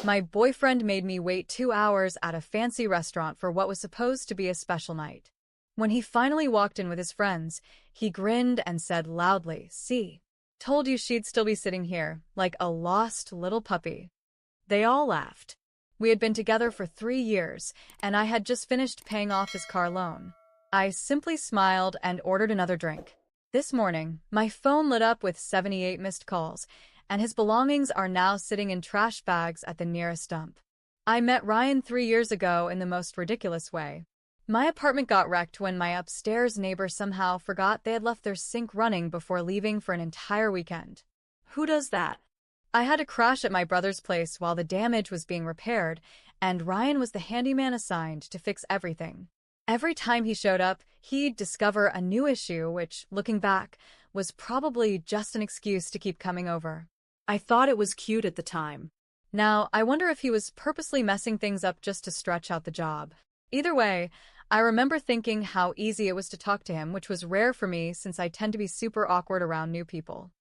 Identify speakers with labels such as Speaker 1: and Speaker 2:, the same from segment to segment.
Speaker 1: My boyfriend made me wait 2 hours at a fancy restaurant for what was supposed to be a special night. When he finally walked in with his friends, he grinned and said loudly, "See, told you she'd still be sitting here, like a lost little puppy." They all laughed. We had been together for 3 years, and I had just finished paying off his car loan. I simply smiled and ordered another drink. This morning, my phone lit up with 78 missed calls, and his belongings are now sitting in trash bags at the nearest dump. I met Ryan 3 years ago in the most ridiculous way. My apartment got wrecked when my upstairs neighbor somehow forgot they had left their sink running before leaving for an entire weekend. Who does that? I had to crash at my brother's place while the damage was being repaired, and Ryan was the handyman assigned to fix everything. Every time he showed up, he'd discover a new issue, which, looking back, was probably just an excuse to keep coming over. I thought it was cute at the time. Now, I wonder if he was purposely messing things up just to stretch out the job. Either way, I remember thinking how easy it was to talk to him, which was rare for me since I tend to be super awkward around new people.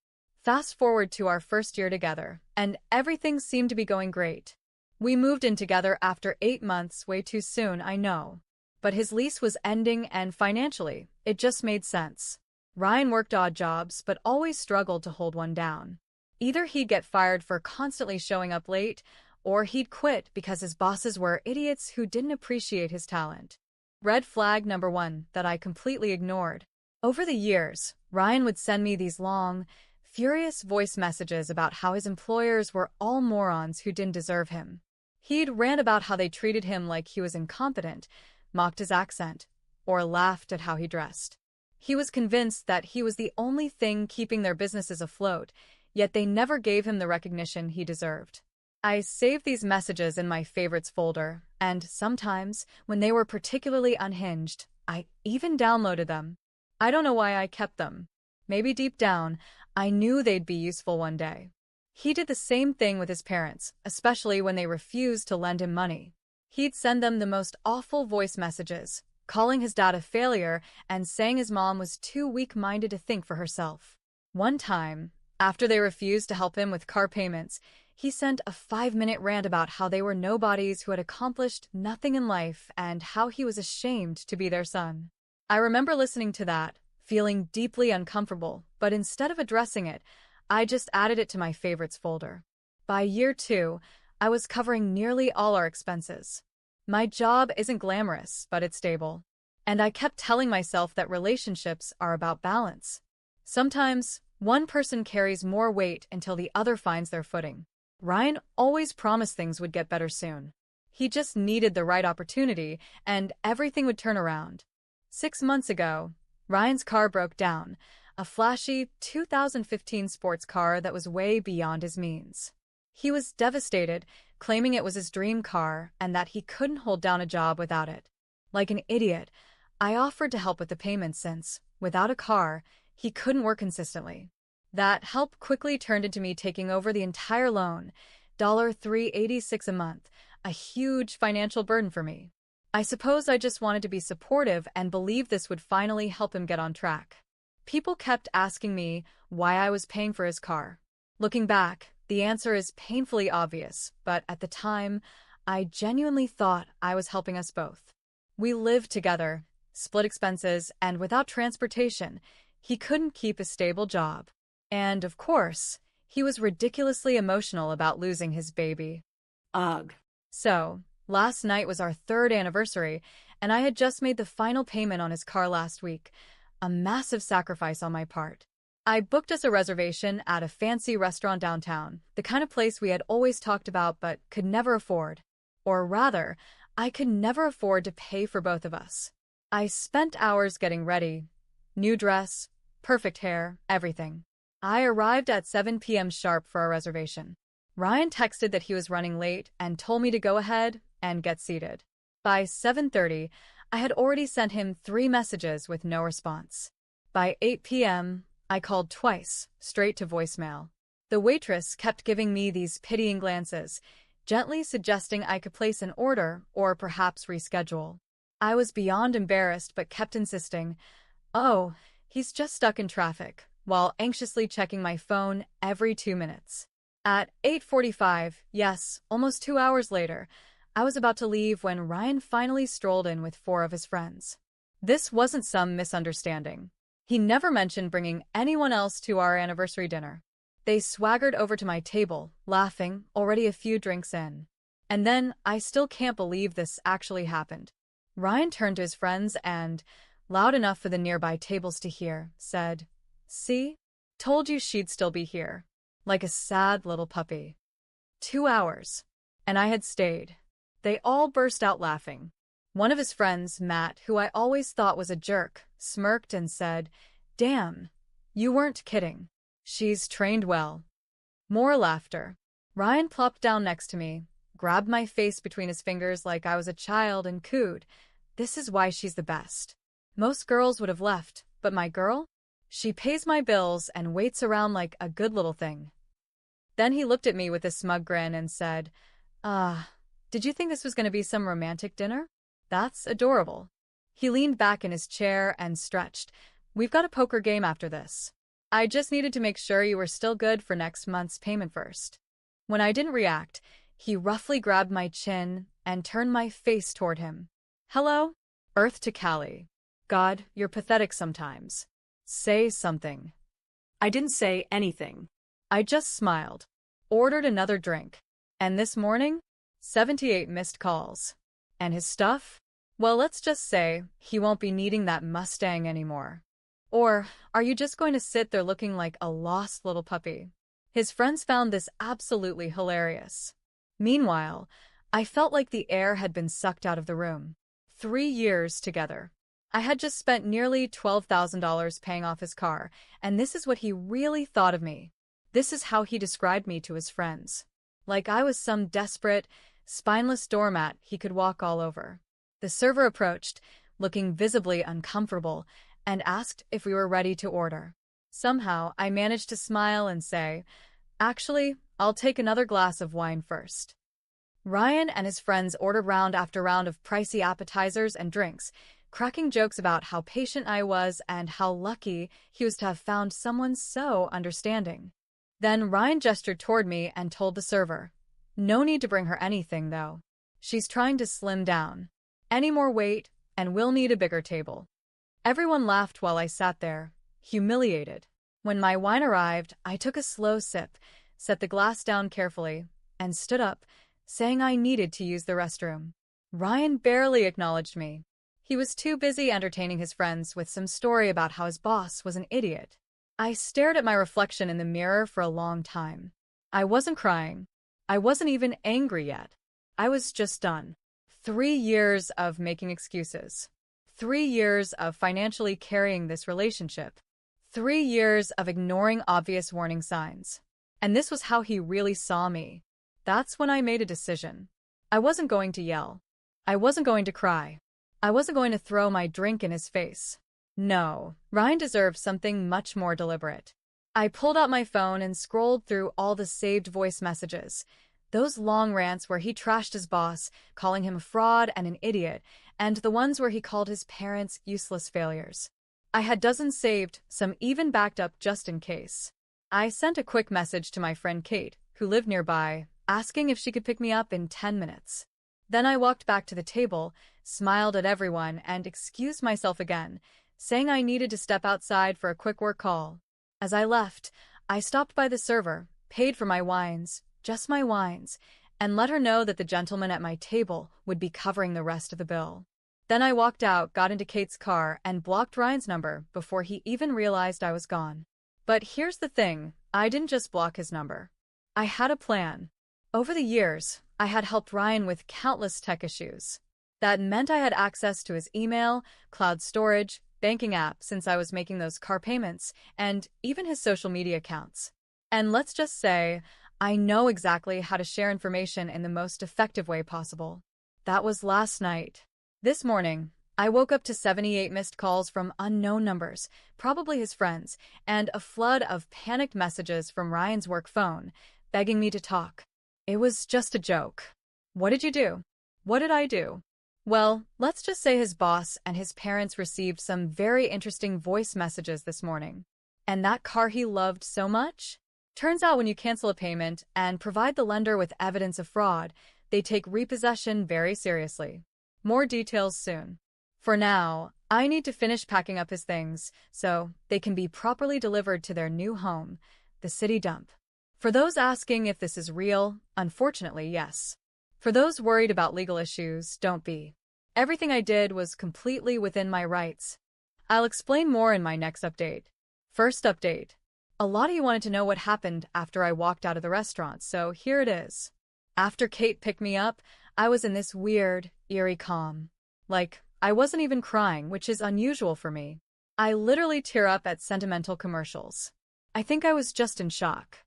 Speaker 1: Fast forward to our first year together, and everything seemed to be going great. We moved in together after 8 months, way too soon, I know. But his lease was ending, and financially, it just made sense. Ryan worked odd jobs, but always struggled to hold one down. Either he'd get fired for constantly showing up late, or he'd quit because his bosses were idiots who didn't appreciate his talent. Red flag number one that I completely ignored. Over the years, Ryan would send me these long, furious voice messages about how his employers were all morons who didn't deserve him. He'd rant about how they treated him like he was incompetent, mocked his accent, or laughed at how he dressed. He was convinced that he was the only thing keeping their businesses afloat, yet they never gave him the recognition he deserved. I saved these messages in my favorites folder, and sometimes, when they were particularly unhinged, I even downloaded them. I don't know why I kept them. Maybe deep down, I knew they'd be useful one day. He did the same thing with his parents, especially when they refused to lend him money. He'd send them the most awful voice messages, calling his dad a failure and saying his mom was too weak-minded to think for herself. One time, after they refused to help him with car payments, he sent a 5-minute rant about how they were nobodies who had accomplished nothing in life and how he was ashamed to be their son. I remember listening to that, feeling deeply uncomfortable, but instead of addressing it, I just added it to my favorites folder. By year 2, I was covering nearly all our expenses. My job isn't glamorous, but it's stable. And I kept telling myself that relationships are about balance. Sometimes, one person carries more weight until the other finds their footing. Ryan always promised things would get better soon. He just needed the right opportunity, and everything would turn around. 6 months ago, Ryan's car broke down, a flashy 2015 sports car that was way beyond his means. He was devastated, claiming it was his dream car and that he couldn't hold down a job without it. Like an idiot, I offered to help with the payments since, without a car, he couldn't work consistently. That help quickly turned into me taking over the entire loan, $386 a month, a huge financial burden for me. I suppose I just wanted to be supportive and believed this would finally help him get on track. People kept asking me why I was paying for his car. Looking back, the answer is painfully obvious, but at the time, I genuinely thought I was helping us both. We lived together, split expenses, and without transportation, he couldn't keep a stable job. And, of course, he was ridiculously emotional about losing his baby.
Speaker 2: Ugh.
Speaker 1: So, last night was our 3rd anniversary, and I had just made the final payment on his car last week, a massive sacrifice on my part. I booked us a reservation at a fancy restaurant downtown, the kind of place we had always talked about but could never afford. Or rather, I could never afford to pay for both of us. I spent hours getting ready. New dress, perfect hair, everything. I arrived at 7 p.m. sharp for our reservation. Ryan texted that he was running late and told me to go ahead and get seated. By 7:30, I had already sent him 3 messages with no response. By 8 p.m., I called twice, straight to voicemail. The waitress kept giving me these pitying glances, gently suggesting I could place an order or perhaps reschedule. I was beyond embarrassed but kept insisting, "Oh, he's just stuck in traffic," while anxiously checking my phone every 2 minutes. At 8:45, yes, almost 2 hours later, I was about to leave when Ryan finally strolled in with four of his friends. This wasn't some misunderstanding. He never mentioned bringing anyone else to our anniversary dinner. They swaggered over to my table, laughing, already a few drinks in. And then, I still can't believe this actually happened. Ryan turned to his friends and, loud enough for the nearby tables to hear, said, "See? Told you she'd still be here." Like a sad little puppy. 2 hours. And I had stayed. They all burst out laughing. One of his friends, Matt, who I always thought was a jerk, smirked and said, "Damn, you weren't kidding. She's trained well." More laughter. Ryan plopped down next to me, grabbed my face between his fingers like I was a child and cooed, "This is why she's the best. Most girls would have left, but my girl? She pays my bills and waits around like a good little thing." Then he looked at me with a smug grin and said, did you think this was going to be some romantic dinner? That's adorable." He leaned back in his chair and stretched. "We've got a poker game after this. I just needed to make sure you were still good for next month's payment first." When I didn't react, he roughly grabbed my chin and turned my face toward him. "Hello? Earth to Cali. God, you're pathetic sometimes. Say something." I didn't say anything. I just smiled, ordered another drink. And this morning, 78 missed calls. And his stuff? Well, let's just say he won't be needing that Mustang anymore. Or are you just going to sit there looking like a lost little puppy? His friends found this absolutely hilarious. Meanwhile, I felt like the air had been sucked out of the room. 3 years together. I had just spent nearly $12,000 paying off his car, and this is what he really thought of me. This is how he described me to his friends. Like I was some desperate, spineless doormat he could walk all over. The server approached, looking visibly uncomfortable, and asked if we were ready to order. Somehow, I managed to smile and say, "Actually, I'll take another glass of wine first." Ryan and his friends ordered round after round of pricey appetizers and drinks, cracking jokes about how patient I was and how lucky he was to have found someone so understanding. Then Ryan gestured toward me and told the server, "No need to bring her anything, though. She's trying to slim down. Any more weight, and we'll need a bigger table." Everyone laughed while I sat there, humiliated. When my wine arrived, I took a slow sip, set the glass down carefully, and stood up, saying I needed to use the restroom. Ryan barely acknowledged me. He was too busy entertaining his friends with some story about how his boss was an idiot. I stared at my reflection in the mirror for a long time. I wasn't crying. I wasn't even angry yet. I was just done. 3 years of making excuses. 3 years of financially carrying this relationship. 3 years of ignoring obvious warning signs. And this was how he really saw me. That's when I made a decision. I wasn't going to yell. I wasn't going to cry. I wasn't going to throw my drink in his face. No, Ryan deserved something much more deliberate. I pulled out my phone and scrolled through all the saved voice messages. Those long rants where he trashed his boss, calling him a fraud and an idiot, and the ones where he called his parents useless failures. I had dozens saved, some even backed up just in case. I sent a quick message to my friend Kate, who lived nearby, asking if she could pick me up in 10 minutes. Then I walked back to the table, smiled at everyone, and excused myself again, saying I needed to step outside for a quick work call. As I left, I stopped by the server, paid for my wines, just my wines, and let her know that the gentleman at my table would be covering the rest of the bill. Then I walked out, got into Kate's car, and blocked Ryan's number before he even realized I was gone. But here's the thing, I didn't just block his number. I had a plan. Over the years, I had helped Ryan with countless tech issues. That meant I had access to his email, cloud storage, banking app since I was making those car payments, and even his social media accounts. And let's just say, I know exactly how to share information in the most effective way possible. That was last night. This morning, I woke up to 78 missed calls from unknown numbers, probably his friends, and a flood of panicked messages from Ryan's work phone, begging me to talk. It was just a joke. What did you do? What did I do? Well, let's just say his boss and his parents received some very interesting voice messages this morning. And that car he loved so much? Turns out when you cancel a payment and provide the lender with evidence of fraud, they take repossession very seriously. More details soon. For now, I need to finish packing up his things so they can be properly delivered to their new home, the city dump. For those asking if this is real, unfortunately, yes. For those worried about legal issues, don't be. Everything I did was completely within my rights. I'll explain more in my next update. First update. A lot of you wanted to know what happened after I walked out of the restaurant, so here it is. After Kate picked me up, I was in this weird, eerie calm. Like, I wasn't even crying, which is unusual for me. I literally tear up at sentimental commercials. I think I was just in shock.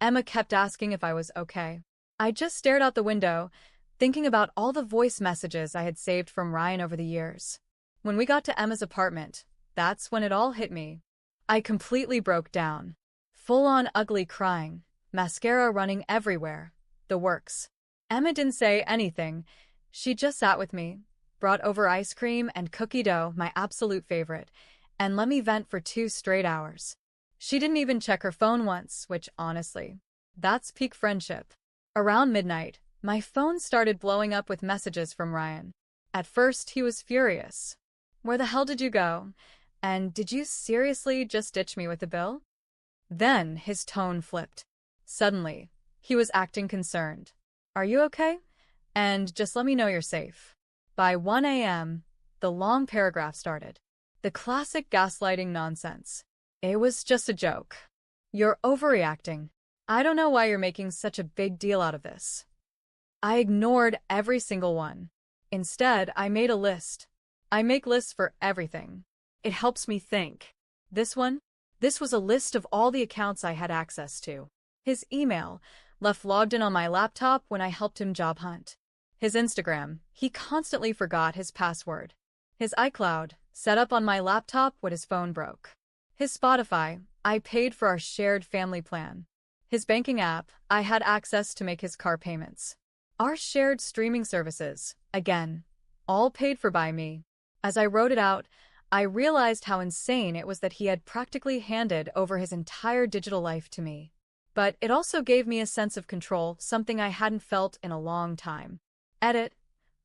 Speaker 1: Emma kept asking if I was okay. I just stared out the window, thinking about all the voice messages I had saved from Ryan over the years. When we got to Emma's apartment, that's when it all hit me. I completely broke down. Full-on ugly crying, mascara running everywhere, the works. Emma didn't say anything. She just sat with me, brought over ice cream and cookie dough, my absolute favorite, and let me vent for 2 straight hours. She didn't even check her phone once, which, honestly, that's peak friendship. Around midnight, my phone started blowing up with messages from Ryan. At first, he was furious. Where the hell did you go? And did you seriously just ditch me with the bill? Then his tone flipped. Suddenly, he was acting concerned. Are you okay? And just let me know you're safe. By 1 a.m., the long paragraph started. The classic gaslighting nonsense. It was just a joke. You're overreacting. I don't know why you're making such a big deal out of this. I ignored every single one. Instead, I made a list. I make lists for everything. It helps me think. This one? This was a list of all the accounts I had access to. His email, left logged in on my laptop when I helped him job hunt. His Instagram, he constantly forgot his password. His iCloud, set up on my laptop when his phone broke. His Spotify, I paid for our shared family plan. His banking app, I had access to make his car payments. Our shared streaming services, again, all paid for by me. As I wrote it out, I realized how insane it was that he had practically handed over his entire digital life to me. But it also gave me a sense of control, something I hadn't felt in a long time. Edit.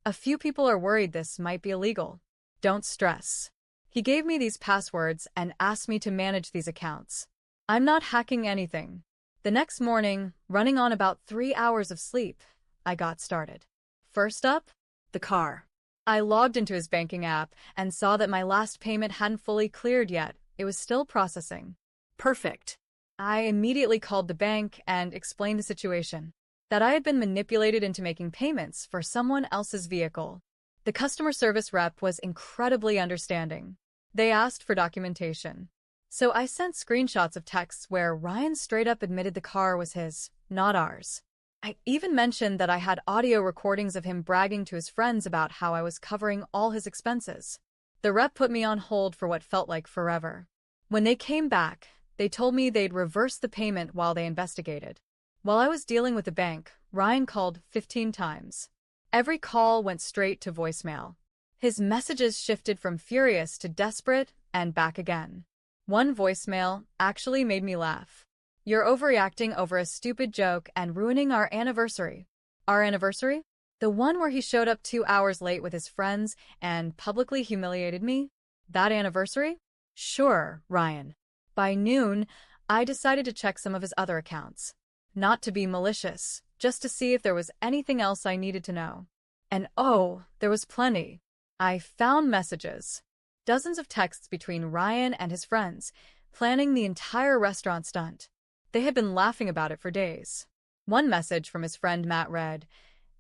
Speaker 1: A few people are worried this might be illegal. Don't stress. He gave me these passwords and asked me to manage these accounts. I'm not hacking anything. The next morning, running on about 3 hours of sleep, I got started. First up, the car. I logged into his banking app and saw that my last payment hadn't fully cleared yet. It was still processing. Perfect. I immediately called the bank and explained the situation. That I had been manipulated into making payments for someone else's vehicle. The customer service rep was incredibly understanding. They asked for documentation. So I sent screenshots of texts where Ryan straight up admitted the car was his, not ours. I even mentioned that I had audio recordings of him bragging to his friends about how I was covering all his expenses. The rep put me on hold for what felt like forever. When they came back, they told me they'd reverse the payment while they investigated. While I was dealing with the bank, Ryan called 15 times. Every call went straight to voicemail. His messages shifted from furious to desperate and back again. One voicemail actually made me laugh. You're overreacting over a stupid joke and ruining our anniversary. Our anniversary? The one where he showed up 2 hours late with his friends and publicly humiliated me? That anniversary? Sure, Ryan. By noon, I decided to check some of his other accounts. Not to be malicious, just to see if there was anything else I needed to know. And oh, there was plenty. I found messages. Dozens of texts between Ryan and his friends, planning the entire restaurant stunt. They had been laughing about it for days. One message from his friend Matt read,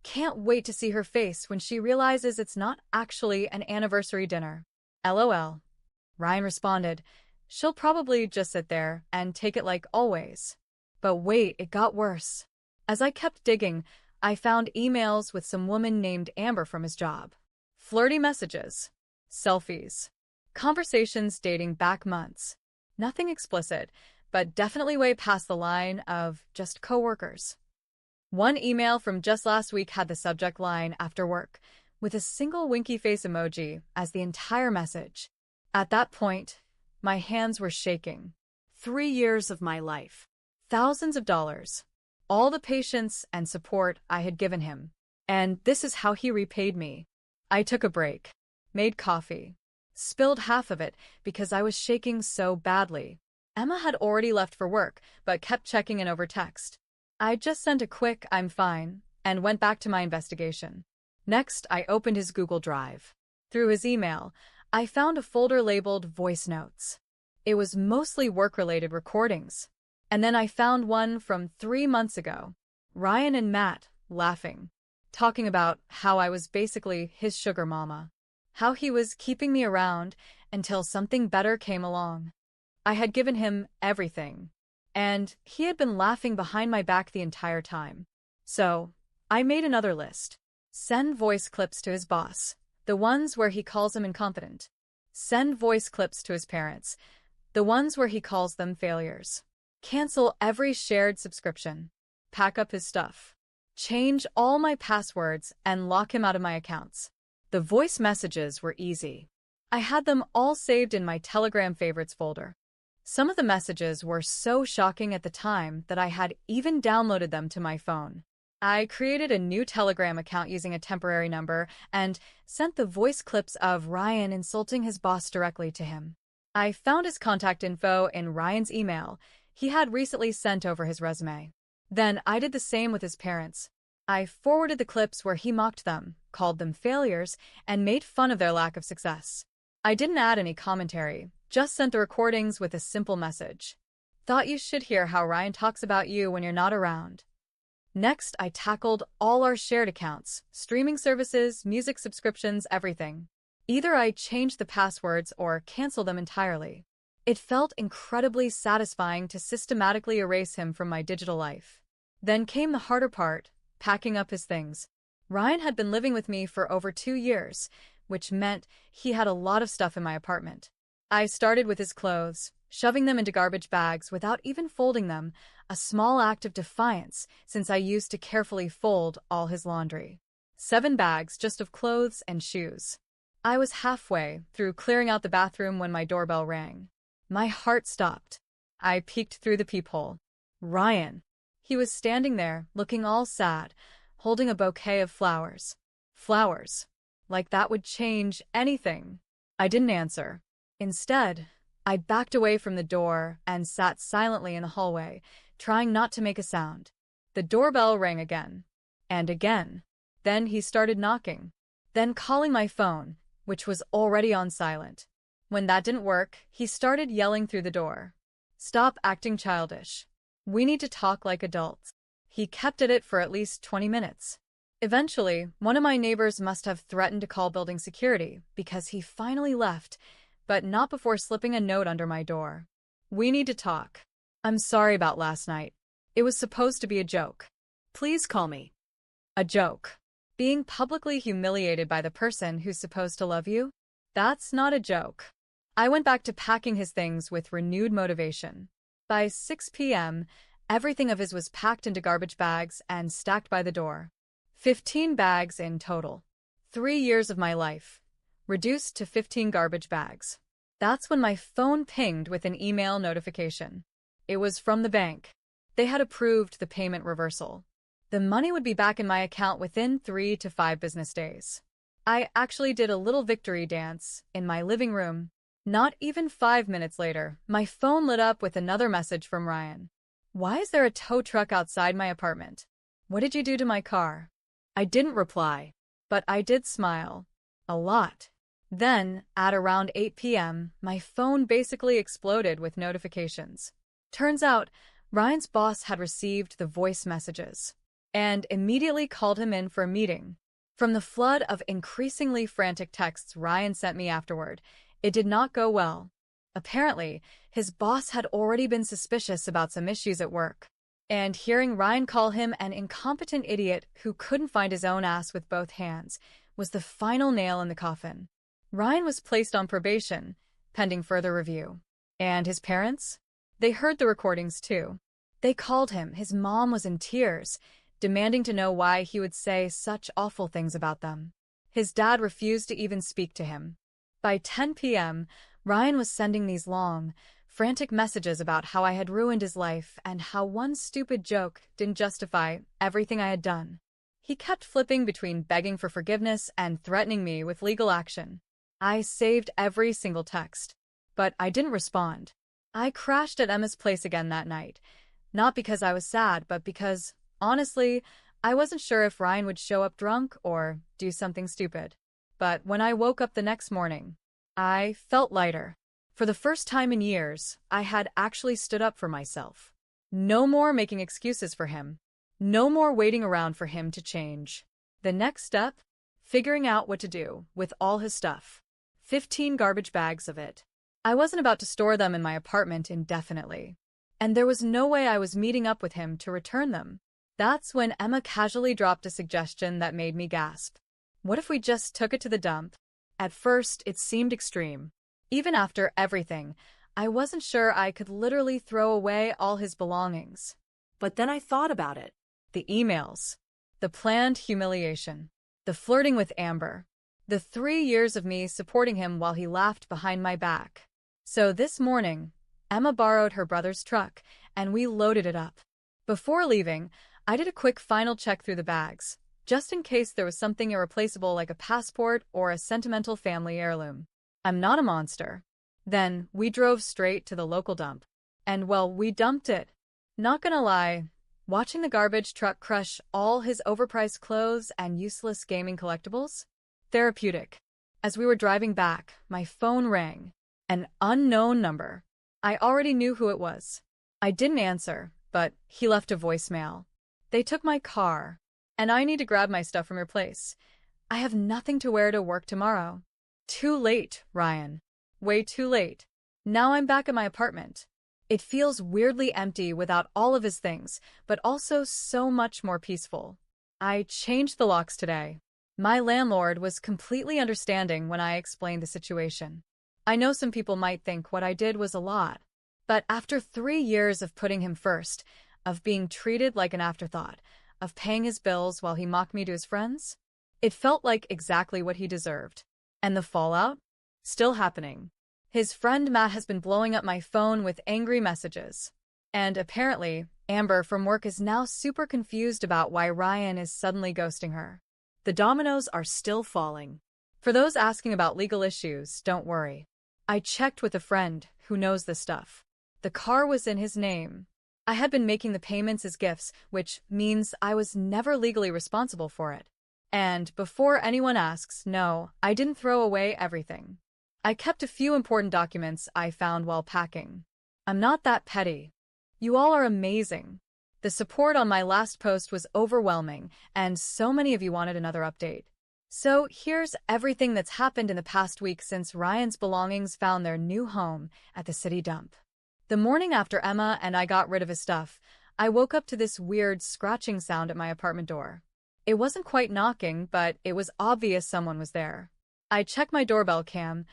Speaker 1: "Can't wait to see her face when she realizes it's not actually an anniversary dinner. LOL." Ryan responded, "She'll probably just sit there and take it like always." But wait, it got worse. As I kept digging, I found emails with some woman named Amber from his job. Flirty messages. Selfies. Conversations dating back months. Nothing explicit, but definitely way past the line of just coworkers. One email from just last week had the subject line "after work," with a single winky face emoji as the entire message. At that point, my hands were shaking. 3 years of my life. thousands of dollars, all the patience and support I had given him. And this is how he repaid me. I took a break, made coffee, spilled half of it because I was shaking so badly. Emma had already left for work, but kept checking in over text. I just sent a quick "I'm fine" and went back to my investigation. Next, I opened his Google Drive. Through his email, I found a folder labeled Voice Notes. It was mostly work-related recordings. And then I found one from 3 months ago. Ryan and Matt, laughing, talking about how I was basically his sugar mama. How he was keeping me around until something better came along. I had given him everything. And he had been laughing behind my back the entire time. So, I made another list. Send voice clips to his boss, the ones where he calls him incompetent. Send voice clips to his parents, the ones where he calls them failures. Cancel every shared subscription. Pack up his stuff. Change all my passwords and lock him out of my accounts. The voice messages were easy. I had them all saved in my Telegram favorites folder. Some of the messages were so shocking at the time that I had even downloaded them to my phone. I created a new Telegram account using a temporary number and sent the voice clips of Ryan insulting his boss directly to him. I found his contact info in Ryan's email. He had recently sent over his resume. Then I did the same with his parents. I forwarded the clips where he mocked them, called them failures, and made fun of their lack of success. I didn't add any commentary, just sent the recordings with a simple message. Thought you should hear how Ryan talks about you when you're not around. Next, I tackled all our shared accounts, streaming services, music subscriptions, everything. Either I changed the passwords or canceled them entirely. It felt incredibly satisfying to systematically erase him from my digital life. Then came the harder part, packing up his things. Ryan had been living with me for over 2 years, which meant he had a lot of stuff in my apartment. I started with his clothes, shoving them into garbage bags without even folding them, a small act of defiance since I used to carefully fold all his laundry. 7 bags just of clothes and shoes. I was halfway through clearing out the bathroom when my doorbell rang. My heart stopped. I peeked through the peephole. Ryan. He was standing there, looking all sad, holding a bouquet of flowers. Flowers. Like that would change anything. I didn't answer. Instead, I backed away from the door and sat silently in the hallway, trying not to make a sound. The doorbell rang again. And again. Then he started knocking. Then calling my phone, which was already on silent. When that didn't work, he started yelling through the door. Stop acting childish. We need to talk like adults. He kept at it for at least 20 minutes. Eventually, one of my neighbors must have threatened to call building security because he finally left, but not before slipping a note under my door. We need to talk. I'm sorry about last night. It was supposed to be a joke. Please call me. A joke. Being publicly humiliated by the person who's supposed to love you? That's not a joke. I went back to packing his things with renewed motivation. By 6 p.m., everything of his was packed into garbage bags and stacked by the door. 15 bags in total. 3 years of my life, reduced to 15 garbage bags. That's when my phone pinged with an email notification. It was from the bank. They had approved the payment reversal. The money would be back in my account within 3 to 5 business days. I actually did a little victory dance in my living room. Not even 5 minutes later, my phone lit up with another message from Ryan. Why is there a tow truck outside my apartment? What did you do to my car? I didn't reply, but I did smile. A lot. Then, at around 8 p.m., my phone basically exploded with notifications. Turns out, Ryan's boss had received the voice messages and immediately called him in for a meeting. From the flood of increasingly frantic texts Ryan sent me afterward, it did not go well. Apparently, his boss had already been suspicious about some issues at work. And hearing Ryan call him an incompetent idiot who couldn't find his own ass with both hands was the final nail in the coffin. Ryan was placed on probation, pending further review. And his parents? They heard the recordings too. They called him. His mom was in tears, demanding to know why he would say such awful things about them. His dad refused to even speak to him. By 10 p.m., Ryan was sending these long, frantic messages about how I had ruined his life and how one stupid joke didn't justify everything I had done. He kept flipping between begging for forgiveness and threatening me with legal action. I saved every single text, but I didn't respond. I crashed at Emma's place again that night, not because I was sad, but because, honestly, I wasn't sure if Ryan would show up drunk or do something stupid. But when I woke up the next morning, I felt lighter. For the first time in years, I had actually stood up for myself. No more making excuses for him. No more waiting around for him to change. The next step? Figuring out what to do with all his stuff. 15 garbage bags of it. I wasn't about to store them in my apartment indefinitely. And there was no way I was meeting up with him to return them. That's when Emma casually dropped a suggestion that made me gasp. What if we just took it to the dump? At first, it seemed extreme. Even after everything, I wasn't sure I could literally throw away all his belongings. But then I thought about it. The emails. The planned humiliation. The flirting with Amber. The 3 years of me supporting him while he laughed behind my back. So this morning, Emma borrowed her brother's truck, and we loaded it up. Before leaving, I did a quick final check through the bags, just in case there was something irreplaceable like a passport or a sentimental family heirloom. I'm not a monster. Then we drove straight to the local dump. And well, we dumped it. Not gonna lie, watching the garbage truck crush all his overpriced clothes and useless gaming collectibles? Therapeutic. As we were driving back, my phone rang. An unknown number. I already knew who it was. I didn't answer, but he left a voicemail. They took my car, and I need to grab my stuff from your place. I have nothing to wear to work tomorrow. Too late, Ryan. Way too late. Now I'm back at my apartment. It feels weirdly empty without all of his things, but also so much more peaceful. I changed the locks today. My landlord was completely understanding when I explained the situation. I know some people might think what I did was a lot, but after 3 years of putting him first, of being treated like an afterthought, of paying his bills while he mocked me to his friends, it felt like exactly what he deserved. And the fallout? Still happening. His friend Matt has been blowing up my phone with angry messages. And apparently, Amber from work is now super confused about why Ryan is suddenly ghosting her. The dominoes are still falling. For those asking about legal issues, don't worry. I checked with a friend who knows this stuff. The car was in his name. I had been making the payments as gifts, which means I was never legally responsible for it. And before anyone asks, no, I didn't throw away everything. I kept a few important documents I found while packing. I'm not that petty. You all are amazing. The support on my last post was overwhelming, and so many of you wanted another update. So here's everything that's happened in the past week since Ryan's belongings found their new home at the city dump. The morning after Emma and I got rid of his stuff, I woke up to this weird scratching sound at my apartment door. It wasn't quite knocking, but it was obvious someone was there. I checked my doorbell cam.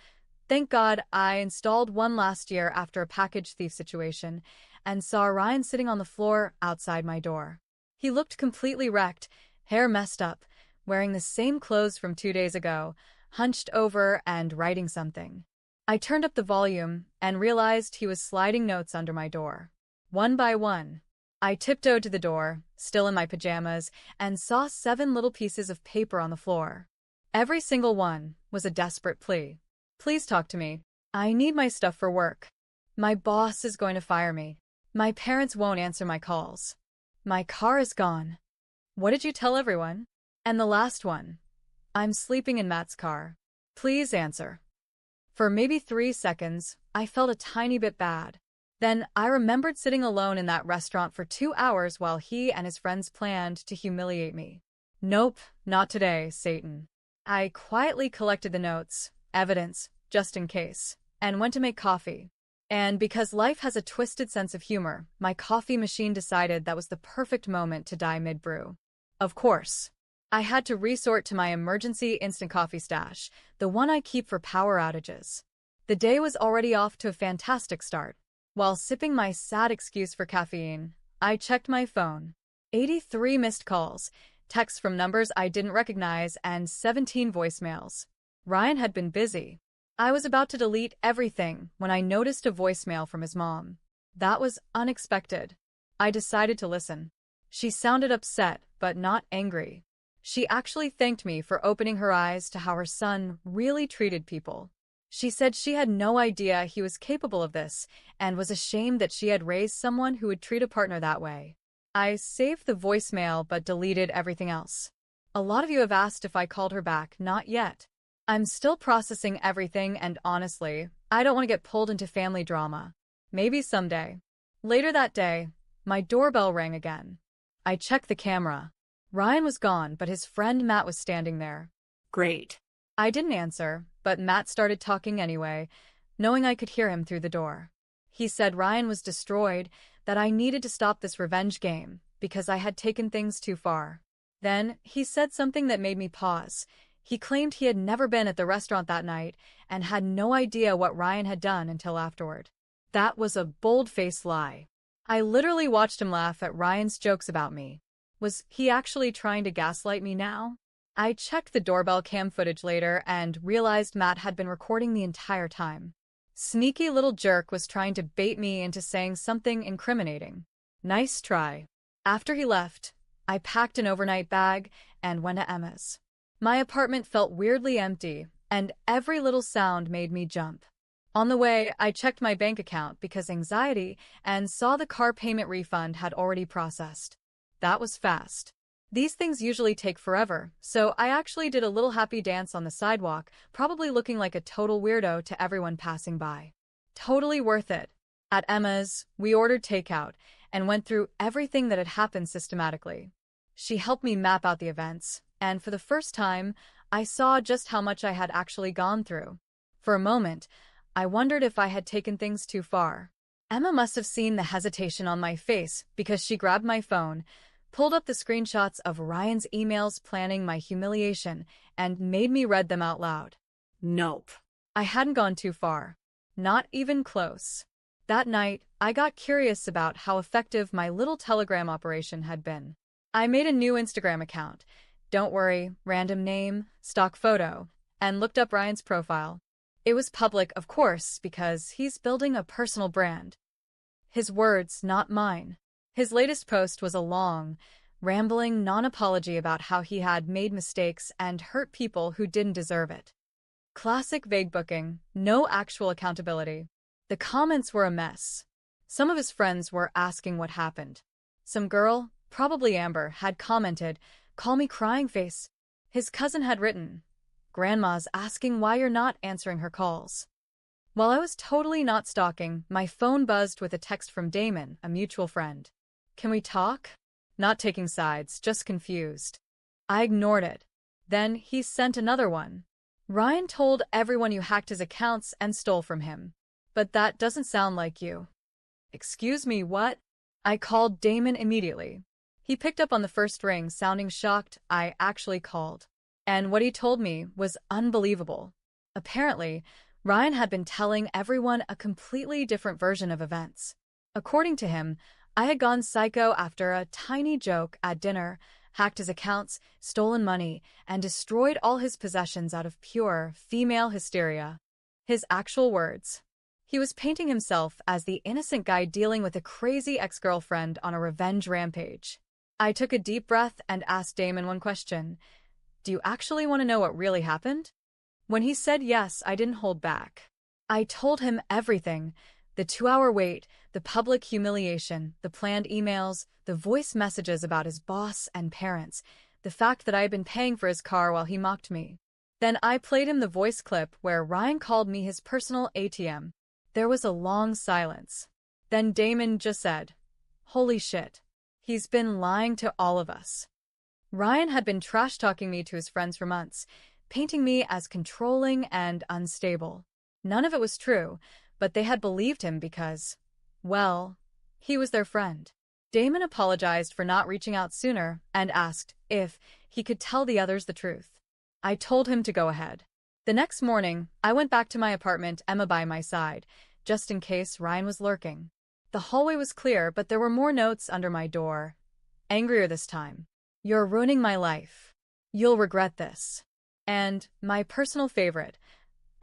Speaker 1: Thank God I installed one last year after a package thief situation, and saw Ryan sitting on the floor outside my door. He looked completely wrecked, hair messed up, wearing the same clothes from 2 days ago, hunched over and writing something. I turned up the volume and realized he was sliding notes under my door. One by one, I tiptoed to the door, still in my pajamas, and saw 7 little pieces of paper on the floor. Every single one was a desperate plea. Please talk to me. I need my stuff for work. My boss is going to fire me. My parents won't answer my calls. My car is gone. What did you tell everyone? And the last one. I'm sleeping in Matt's car. Please answer. For maybe 3 seconds, I felt a tiny bit bad. Then I remembered sitting alone in that restaurant for 2 hours while he and his friends planned to humiliate me. Nope, not today, Satan. I quietly collected the notes, evidence, just in case, and went to make coffee. And because life has a twisted sense of humor, my coffee machine decided that was the perfect moment to die mid-brew. Of course, I had to resort to my emergency instant coffee stash, the one I keep for power outages. The day was already off to a fantastic start. While sipping my sad excuse for caffeine, I checked my phone. 83 missed calls, texts from numbers I didn't recognize, and 17 voicemails. Ryan had been busy. I was about to delete everything when I noticed a voicemail from his mom. That was unexpected. I decided to listen. She sounded upset, but not angry. She actually thanked me for opening her eyes to how her son really treated people. She said she had no idea he was capable of this and was ashamed that she had raised someone who would treat a partner that way. I saved the voicemail but deleted everything else. A lot of you have asked if I called her back. Not yet. I'm still processing everything, and honestly, I don't want to get pulled into family drama. Maybe someday. Later that day, my doorbell rang again. I checked the camera. Ryan was gone, but his friend Matt was standing there.
Speaker 2: Great.
Speaker 1: I didn't answer, but Matt started talking anyway, knowing I could hear him through the door. He said Ryan was destroyed, that I needed to stop this revenge game, because I had taken things too far. Then, he said something that made me pause. He claimed he had never been at the restaurant that night and had no idea what Ryan had done until afterward. That was a bold-faced lie. I literally watched him laugh at Ryan's jokes about me. Was he actually trying to gaslight me now? I checked the doorbell cam footage later and realized Matt had been recording the entire time. Sneaky little jerk was trying to bait me into saying something incriminating. Nice try. After he left, I packed an overnight bag and went to Emma's. My apartment felt weirdly empty, and every little sound made me jump. On the way, I checked my bank account because anxiety and saw the car payment refund had already processed. That was fast. These things usually take forever, so I actually did a little happy dance on the sidewalk, probably looking like a total weirdo to everyone passing by. Totally worth it. At Emma's, we ordered takeout and went through everything that had happened systematically. She helped me map out the events, and for the first time, I saw just how much I had actually gone through. For a moment, I wondered if I had taken things too far. Emma must have seen the hesitation on my face because she grabbed my phone, pulled up the screenshots of Ryan's emails planning my humiliation, and made me read them out loud.
Speaker 2: Nope.
Speaker 1: I hadn't gone too far. Not even close. That night, I got curious about how effective my little Telegram operation had been. I made a new Instagram account. Don't worry, random name, stock photo, and looked up Ryan's profile. It was public, of course, because he's building a personal brand. His words, not mine. His latest post was a long, rambling non-apology about how he had made mistakes and hurt people who didn't deserve it. Classic vague booking, no actual accountability. The comments were a mess. Some of his friends were asking what happened. Some girl, probably Amber, had commented, "Call me crying face." His cousin had written, "Grandma's asking why you're not answering her calls." While I was totally not stalking, my phone buzzed with a text from Damon, a mutual friend. "Can we talk?" Not taking sides, just confused. I ignored it. Then he sent another one. "Ryan told everyone you hacked his accounts and stole from him. But that doesn't sound like you." Excuse me, what? I called Damon immediately. He picked up on the first ring, sounding shocked I actually called. And what he told me was unbelievable. Apparently, Ryan had been telling everyone a completely different version of events. According to him, I had gone psycho after a tiny joke at dinner, hacked his accounts, stolen money, and destroyed all his possessions out of pure female hysteria. His actual words. He was painting himself as the innocent guy dealing with a crazy ex-girlfriend on a revenge rampage. I took a deep breath and asked Damon one question. "Do you actually want to know what really happened?" When he said yes, I didn't hold back. I told him everything. The 2-hour wait, the public humiliation, the planned emails, the voice messages about his boss and parents, the fact that I had been paying for his car while he mocked me. Then I played him the voice clip where Ryan called me his personal ATM. There was a long silence. Then Damon just said, "Holy shit. He's been lying to all of us." Ryan had been trash-talking me to his friends for months, painting me as controlling and unstable. None of it was true, but they had believed him because, well, he was their friend. Damon apologized for not reaching out sooner and asked if he could tell the others the truth. I told him to go ahead. The next morning, I went back to my apartment, Emma by my side, just in case Ryan was lurking. The hallway was clear, but there were more notes under my door. Angrier this time. "You're ruining my life. You'll regret this." And, my personal favorite,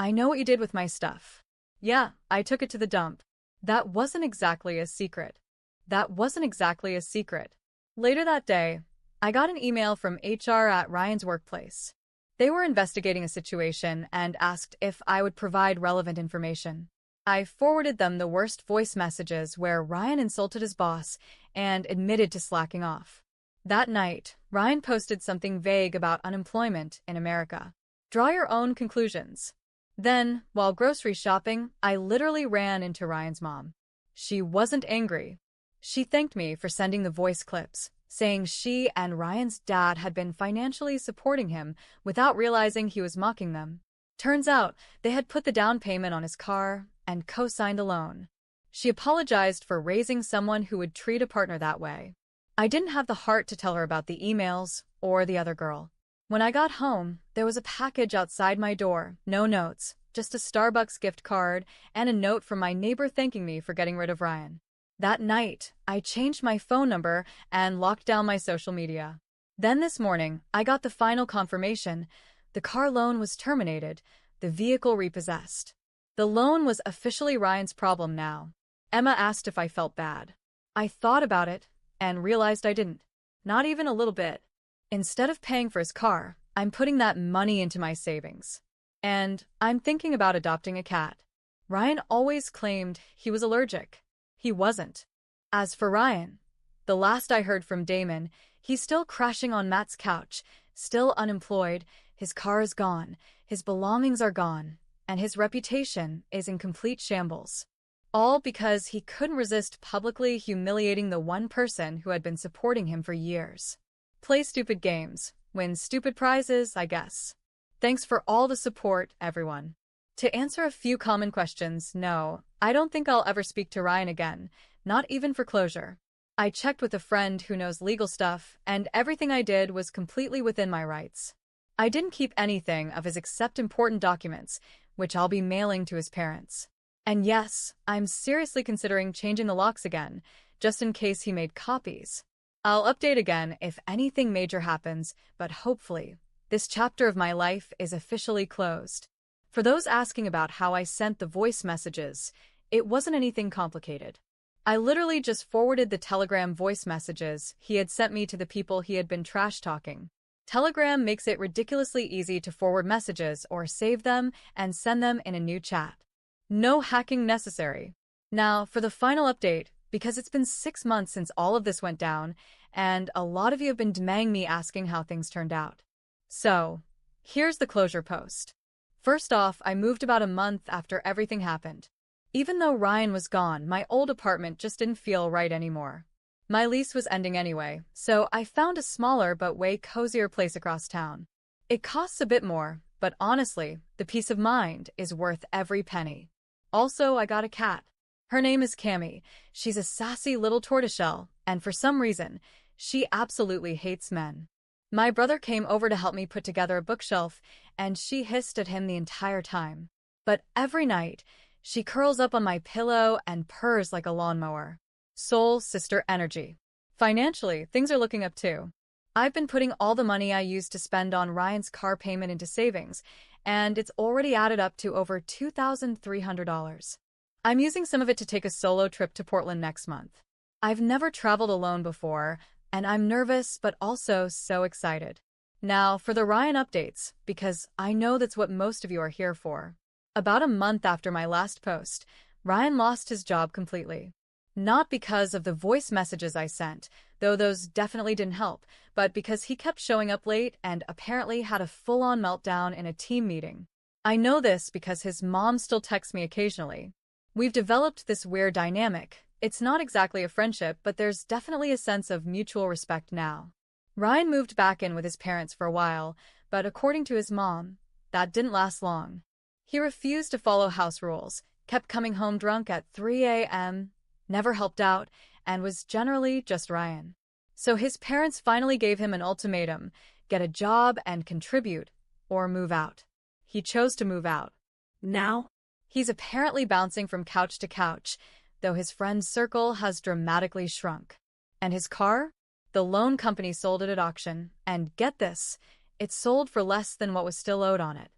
Speaker 1: I know what you did with my stuff. Yeah, I took it to the dump. That wasn't exactly a secret. That wasn't exactly a secret. Later that day, I got an email from HR at Ryan's workplace. They were investigating a situation and asked if I would provide relevant information. I forwarded them the worst voice messages where Ryan insulted his boss and admitted to slacking off. That night, Ryan posted something vague about unemployment in America. Draw your own conclusions. Then, while grocery shopping, I literally ran into Ryan's mom. She wasn't angry. She thanked me for sending the voice clips, saying she and Ryan's dad had been financially supporting him without realizing he was mocking them. Turns out, they had put the down payment on his car and co-signed a loan. She apologized for raising someone who would treat a partner that way. I didn't have the heart to tell her about the emails or the other girl. When I got home, there was a package outside my door, no notes, just a Starbucks gift card and a note from my neighbor thanking me for getting rid of Ryan. That night, I changed my phone number and locked down my social media. Then this morning, I got the final confirmation. The car loan was terminated, the vehicle repossessed. The loan was officially Ryan's problem now. Emma asked if I felt bad. I thought about it and realized I didn't. Not even a little bit. Instead of paying for his car, I'm putting that money into my savings. And I'm thinking about adopting a cat. Ryan always claimed he was allergic. He wasn't. As for Ryan, the last I heard from Damon, he's still crashing on Matt's couch, still unemployed, his car is gone, his belongings are gone, and his reputation is in complete shambles. All because he couldn't resist publicly humiliating the one person who had been supporting him for years. Play stupid games, win stupid prizes, I guess. Thanks for all the support, everyone. To answer a few common questions, no, I don't think I'll ever speak to Ryan again, not even for closure. I checked with a friend who knows legal stuff, and everything I did was completely within my rights. I didn't keep anything of his except important documents, which I'll be mailing to his parents. And yes, I'm seriously considering changing the locks again, just in case he made copies. I'll update again if anything major happens, but hopefully, this chapter of my life is officially closed. For those asking about how I sent the voice messages, it wasn't anything complicated. I literally just forwarded the Telegram voice messages he had sent me to the people he had been trash-talking. Telegram makes it ridiculously easy to forward messages or save them and send them in a new chat. No hacking necessary. Now, for the final update, because it's been 6 months since all of this went down, and a lot of you have been DMing me asking how things turned out. So, here's the closure post. First off, I moved about a month after everything happened. Even though Ryan was gone, my old apartment just didn't feel right anymore. My lease was ending anyway, so I found a smaller but way cozier place across town. It costs a bit more, but honestly, the peace of mind is worth every penny. Also, I got a cat. Her name is Cammy. She's a sassy little tortoiseshell, and for some reason, she absolutely hates men. My brother came over to help me put together a bookshelf, and she hissed at him the entire time. But every night, she curls up on my pillow and purrs like a lawnmower. Soul sister energy. Financially, things are looking up too. I've been putting all the money I used to spend on Ryan's car payment into savings, and it's already added up to over $2,300. I'm using some of it to take a solo trip to Portland next month. I've never traveled alone before, and I'm nervous but also so excited. Now for the Ryan updates, because I know that's what most of you are here for. About a month after my last post, Ryan lost his job completely. Not because of the voice messages I sent, though those definitely didn't help, but because he kept showing up late and apparently had a full-on meltdown in a team meeting. I know this because his mom still texts me occasionally. We've developed this weird dynamic. It's not exactly a friendship, but there's definitely a sense of mutual respect now. Ryan moved back in with his parents for a while, but according to his mom, that didn't last long. He refused to follow house rules, kept coming home drunk at 3 a.m., never helped out, and was generally just Ryan. So his parents finally gave him an ultimatum: get a job and contribute, or move out. He chose to move out. Now, he's apparently bouncing from couch to couch, though his friend circle has dramatically shrunk. And his car? The loan company sold it at auction, and get this, it sold for less than what was still owed on it.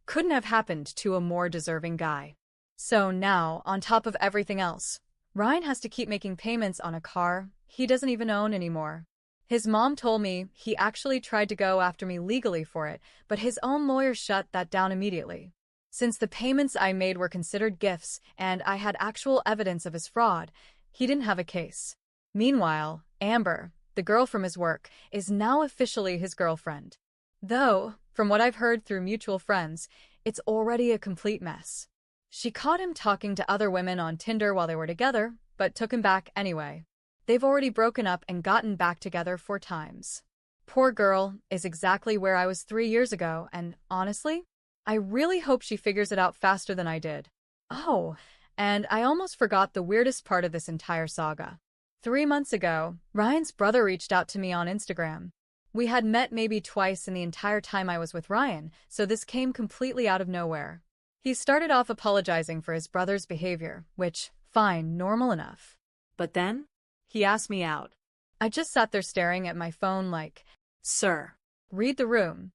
Speaker 1: Couldn't have happened to a more deserving guy. So now, on top of everything else, Ryan has to keep making payments on a car he doesn't even own anymore. His mom told me he actually tried to go after me legally for it, but his own lawyer shut that down immediately. Since the payments I made were considered gifts and I had actual evidence of his fraud, he didn't have a case. Meanwhile, Amber, the girl from his work, is now officially his girlfriend. Though, from what I've heard through mutual friends, it's already a complete mess. She caught him talking to other women on Tinder while they were together, but took him back anyway. They've already broken up and gotten back together 4 times. Poor girl is exactly where I was 3 years ago, and honestly, I really hope she figures it out faster than I did. Oh, and I almost forgot the weirdest part of this entire saga. 3 months ago, Ryan's brother reached out to me on Instagram. We had met maybe twice in the entire time I was with Ryan, so this came completely out of nowhere. He started off apologizing for his brother's behavior, which, fine, normal enough. But then, he asked me out. I just sat there staring at my phone like, "Sir, read the room."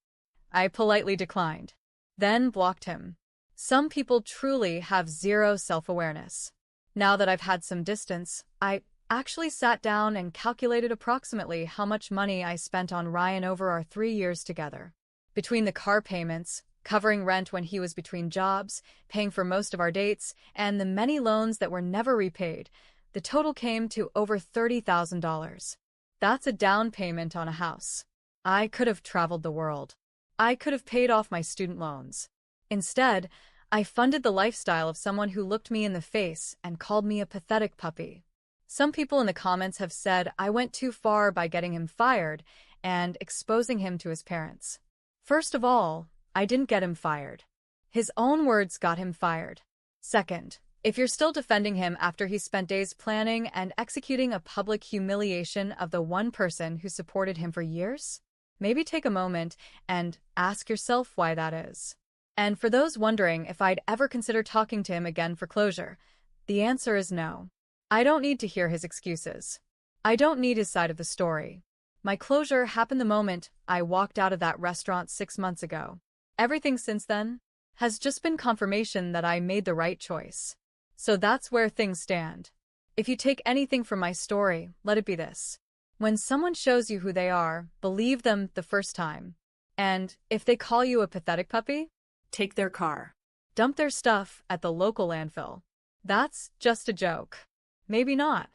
Speaker 1: I politely declined, then blocked him. Some people truly have zero self-awareness. Now that I've had some distance, I actually sat down and calculated approximately how much money I spent on Ryan over our 3 years together. Between the car payments, covering rent when he was between jobs, paying for most of our dates, and the many loans that were never repaid, the total came to over $30,000. That's a down payment on a house. I could have traveled the world. I could have paid off my student loans. Instead, I funded the lifestyle of someone who looked me in the face and called me a pathetic puppy. Some people in the comments have said I went too far by getting him fired and exposing him to his parents. First of all, I didn't get him fired. His own words got him fired. Second, if you're still defending him after he spent days planning and executing a public humiliation of the one person who supported him for years, maybe take a moment and ask yourself why that is. And for those wondering if I'd ever consider talking to him again for closure, the answer is no. I don't need to hear his excuses. I don't need his side of the story. My closure happened the moment I walked out of that restaurant 6 months ago. Everything since then has just been confirmation that I made the right choice. So that's where things stand. If you take anything from my story, let it be this. When someone shows you who they are, believe them the first time. And if they call you a pathetic puppy, take their car. Dump their stuff at the local landfill. That's just a joke. Maybe not.